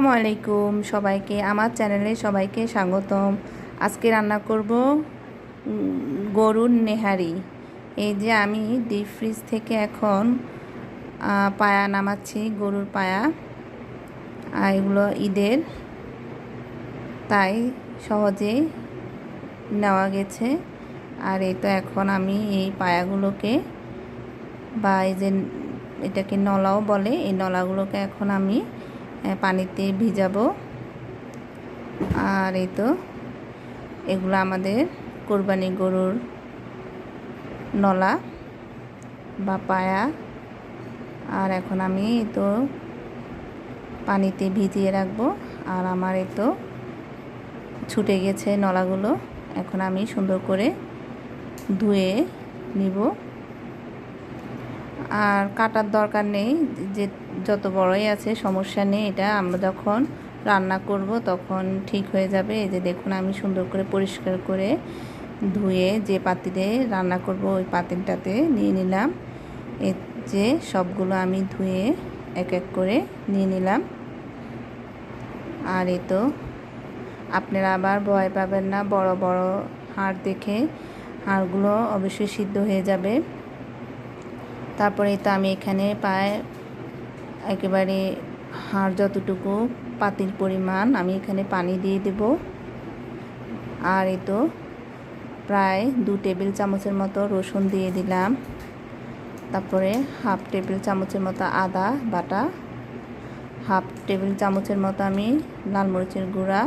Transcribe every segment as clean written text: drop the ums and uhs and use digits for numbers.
আসসালামু আলাইকুম সবাইকে আমার চ্যানেলে সবাইকে স্বাগতম। আজকে রান্না করব গরুর নেহারি। এই যে আমি ডিপ ফ্রিজ থেকে এখন পায়া নামাচ্ছি, গরুর পায়া। এগুলো ঈদের, তাই সহজেই নেওয়া গেছে। আর এই তো এখন আমি এই পায়াগুলোকে বা এই যে এটাকে নলাও বলে, এই নলাগুলোকে এখন আমি পানিতে ভিজাবো। আর এই তো এগুলো আমাদের কোরবানি গরুর নলা বা পায়া। আর এখন আমি তো পানিতে ভিজিয়ে রাখবো। আর আমার এই তো ছুটে গেছে নলাগুলো, এখন আমি সুন্দর করে ধুয়ে নিব। আর কাটার দরকার নেই, যে যত বড়ই আছে সমস্যা নেই। এটা আমরা যখন রান্না করব তখন ঠিক হয়ে যাবে। এই যে দেখুন, আমি সুন্দর করে পরিষ্কার করে ধুয়ে যে পাতিলে রান্না করব ওই পাতিলটাতে নিয়ে নিলাম। এই যে সবগুলো আমি ধুয়ে এক এক করে নিয়ে নিলাম। আর এই তো আপনারা আবার ভয় পাবেন না, বড় বড় হাড় দেখে, হাড়গুলো অবশ্যই সিদ্ধ হয়ে যাবে। তারপরে তো আমি এখানে প্রায় একেবারে হাড় যতটুকু পাতিল পরিমাণ আমি এখানে পানি দিয়ে দেব। আর এই তো প্রায় 2 টেবিল চামচের মতো রসুন দিয়ে দিলাম। তারপরে হাফ টেবিল চামচের মতো আদা বাটা, হাফ টেবিল চামচের মতো আমি লাল মরিচের গুঁড়া,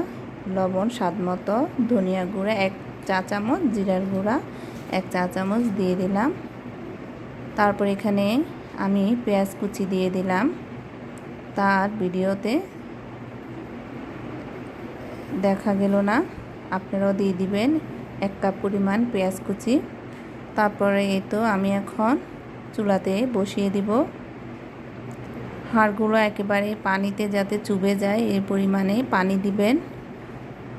লবণ স্বাদ মতো, ধনিয়া গুঁড়া 1 চা চামচ, জিরার গুঁড়া 1 চা চামচ দিয়ে দিলাম। তারপর এখানে আমি পেঁয়াজ কুচি দিয়ে দিলাম। তার ভিডিওতে দেখা গেল না, আপনারাও দিয়ে দিবেন 1 কাপ পরিমাণ পেঁয়াজ কুচি। তারপরে এই তো আমি এখন চুলাতে বসিয়ে দিব। হাড়গুলো একেবারে পানিতে যাতে চুবে যায় এই পরিমাণে পানি দিবেন।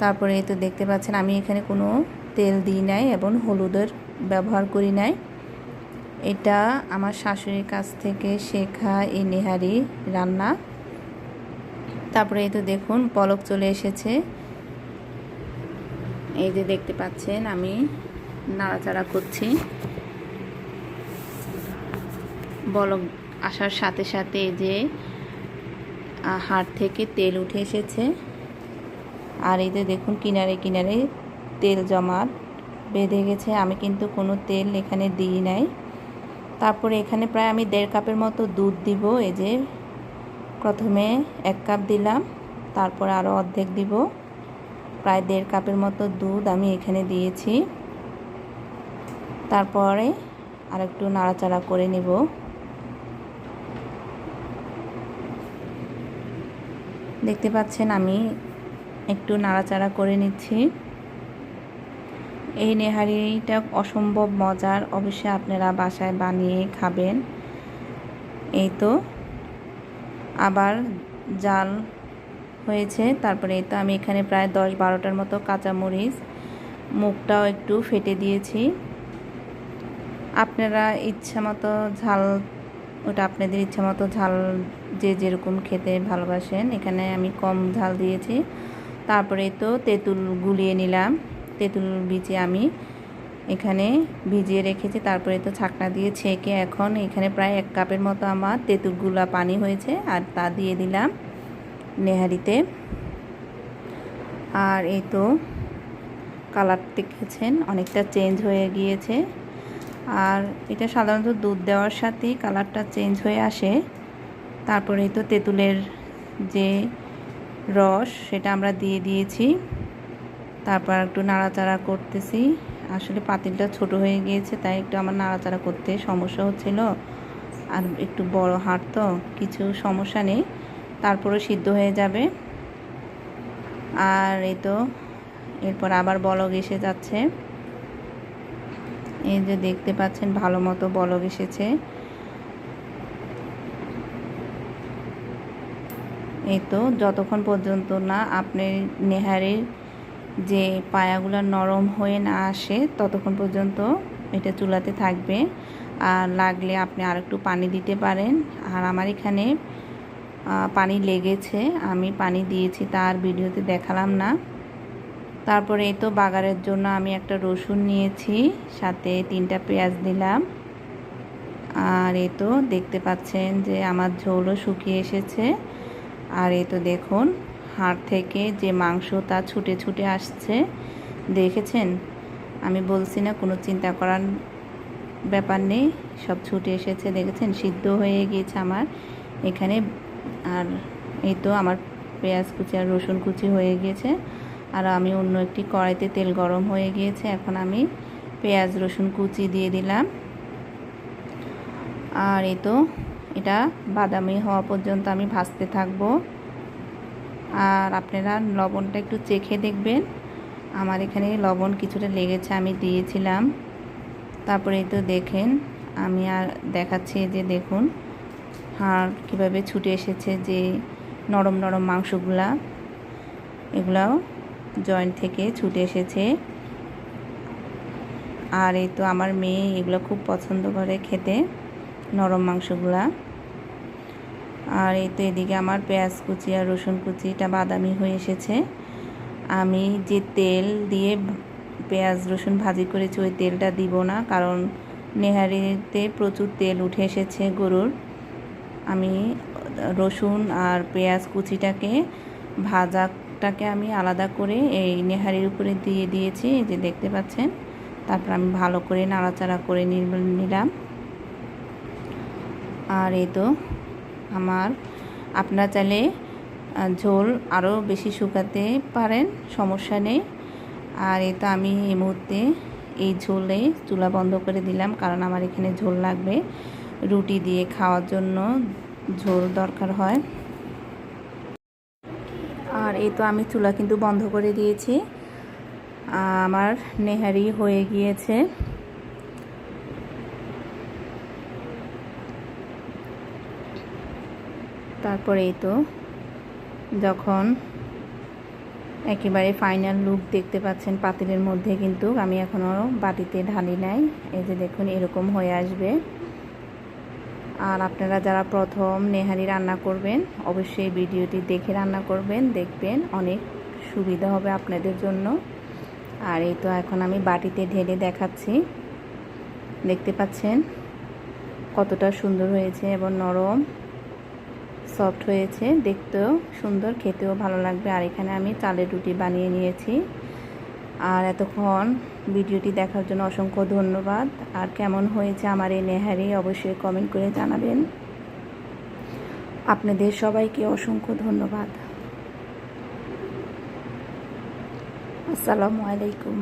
তারপরে এই তো দেখতে পাচ্ছেন আমি এখানে কোনো তেল দিই নাই এবং হলুদের ব্যবহার করি নাই। এটা আমার শাশুড়ির কাছ থেকে শেখা এই নেহারি রান্না। তারপরে এই তো দেখুন পলক চলে এসেছে। এই যে দেখতে পাচ্ছেন আমি নাড়াচাড়া করছি। বলক আসার সাথে সাথে এই যে হাড় থেকে তেল উঠে এসেছে। আর এই যে দেখুন কিনারে কিনারে তেল জমাট বেঁধে গেছে। আমি কিন্তু কোনো তেল এখানে দিই নাই। তারপরে এখানে প্রায় আমি 1.5 কাপের মতো দুধ দিব। এই যে প্রথমে 1 কাপ দিলাম, তারপরে আরও অর্ধেক দিব। প্রায় 1.5 কাপের মতো দুধ আমি এখানে দিয়েছি। তারপরে আর একটু নাড়াচাড়া করে নেব। দেখতে পাচ্ছেন আমি একটু নাড়াচাড়া করে নিচ্ছি। এই নেহারিটা অসম্ভব মজার, অবশ্যই আপনারা বাসায় বানিয়ে খাবেন। এই তো আবার জাল হয়েছে। তারপরে এই তো আমি এখানে প্রায় 10-12টার মতো কাঁচামরিচ, মুখটাও একটু ফেটে দিয়েছি। আপনারা ইচ্ছা মতো ঝাল, ওটা আপনাদের ইচ্ছা মতো ঝাল যে যেরকম খেতে ভালোবাসেন। এখানে আমি কম ঝাল দিয়েছি। তারপরে তো তেঁতুল গুলিয়ে নিলাম। তেঁতুল বীজে আমি এখানে ভিজিয়ে রেখেছি। তারপরে তো ছাকনা দিয়ে ছেঁকে এখন এখানে প্রায় 1 কাপের মতো আমার তেঁতুল গুলা পানি হয়েছে, আর তা দিয়ে দিলাম নেহারিতে। আর এই তো কালার দেখেছেন অনেকটা চেঞ্জ হয়ে গিয়েছে। আর এটা সাধারণত দুধ দেওয়ার সাথেই কালারটা চেঞ্জ হয়ে আসে। তারপরে তো তেঁতুলের যে রস সেটা আমরা দিয়ে দিয়েছি। তারপর একটু নাড়াচাড়া করতেছি। আসলে পাতিলটা ছোট হয়ে গিয়েছে, তাই একটু আমার নাড়াচাড়া করতে সমস্যা হচ্ছিল। আর একটু বড় হাড় তো, কিছু সমস্যা নেই, তারপরে সিদ্ধ হয়ে যাবে। আর এই তো এরপর আবার বলক এসে যাচ্ছে। এই যে দেখতে পাচ্ছেন ভালো মতো বলক এসেছে। এই তো যতক্ষণ পর্যন্ত না আপনার নেহারির যে পায়াগুলো নরম হয়ে না আসে ততক্ষণ পর্যন্ত এটা চুলাতে থাকবে। আর লাগলে আপনি আর একটু পানি দিতে পারেন। আর আমার এখানে পানি লেগেছে, আমি পানি দিয়েছি, তার ভিডিওতে দেখালাম না। তারপরে এই তো বাগারের জন্য আমি একটা রসুন নিয়েছি, সাথে 3টা পেঁয়াজ দিলাম। আর এই তো দেখতে পাচ্ছেন যে আমার ঝোলও শুকিয়ে এসেছে। আর এই তো দেখুন হাড় থেকে যে মাংস তা ছুটে ছুটে আসছে, দেখেছেন? আমি বলছি না কোনো চিন্তা করার ব্যাপার নেই, সব ছুটে এসেছে, দেখেছেন? সিদ্ধ হয়ে গিয়েছে আমার এখানে। আর এই তো আমার পেঁয়াজ কুচি আর রসুন কুচি হয়ে গিয়েছে। আর আমি অন্য একটি কড়াইতে তেল গরম হয়ে গিয়েছে, এখন আমি পেঁয়াজ রসুন কুচি দিয়ে দিলাম। আর এই তো এটা বাদামি হওয়া পর্যন্ত আমি ভাজতে থাকবো। আর আপনারা লবণটা একটু চেখে দেখবেন, আমার এখানে লবণ কিছুটা লেগেছে, আমি দিয়েছিলাম। তারপরে এই তো দেখেন আমি আর দেখাচ্ছি যে দেখুন হাড় কীভাবে ছুটে এসেছে, যে নরম নরম মাংসগুলা, এগুলাও জয়েন্ট থেকে ছুটে এসেছে। আর এই তো আমার মেয়ে এগুলো খুব পছন্দ করে খেতে, নরম মাংসগুলা। আর এই তো এদিকে আমার পেঁয়াজ কুচি আর রসুন কুচিটা বাদামি হয়ে এসেছে। আমি যে তেল দিয়ে পেঁয়াজ রসুন ভাজি করেছি ওই তেলটা দিব না, কারণ নেহারিতে প্রচুর তেল উঠে এসেছে গরুর। আমি রসুন আর পেঁয়াজ কুচিটাকে ভাজাটাকে আমি আলাদা করে এই নেহারির উপরে দিয়ে দিয়েছি, এই যে দেখতে পাচ্ছেন। তারপর আমি ভালো করে নাড়াচাড়া করে নিলাম। আর এই তো আমার, আপনারা চাইলে ঝোল আরও বেশি শুকাতে পারেন, সমস্যা নেই। আর এই তো আমি এই মুহূর্তে এই ঝোলে চুলা বন্ধ করে দিলাম, কারণ আমার এখানে ঝোল লাগবে, রুটি দিয়ে খাওয়ার জন্য ঝোল দরকার হয়। আর এই তো আমি চুলা কিন্তু বন্ধ করে দিয়েছি, আমার নেহারি হয়ে গিয়েছে। তারপরে এই তো যখন একেবারে ফাইনাল লুক দেখতে পাচ্ছেন পাতিলের মধ্যে, কিন্তু আমি এখনও বাটিতে ঢালি নাই, এই যে দেখুন এরকম হয়ে আসবে। আর আপনারা যারা প্রথম নেহারি রান্না করবেন অবশ্যই ভিডিওটি দেখে রান্না করবেন, দেখবেন অনেক সুবিধা হবে আপনাদের জন্য। আর এই তো এখন আমি বাটিতে ঢেলে দেখাচ্ছি, দেখতে পাচ্ছেন কতটা সুন্দর হয়েছে এবং নরম সফট হয়েছে, দেখতেও সুন্দর, খেতেও ভালো লাগবে। আর এখানে আমি চালের রুটি বানিয়ে নিয়েছি। আর এতক্ষণ ভিডিওটি দেখার জন্য অসংখ্য ধন্যবাদ। আর কেমন হয়েছে আমার এই নেহারি অবশ্যই কমেন্ট করে জানাবেন। আপনাদের সবাইকে অসংখ্য ধন্যবাদ। আসসালামু আলাইকুম।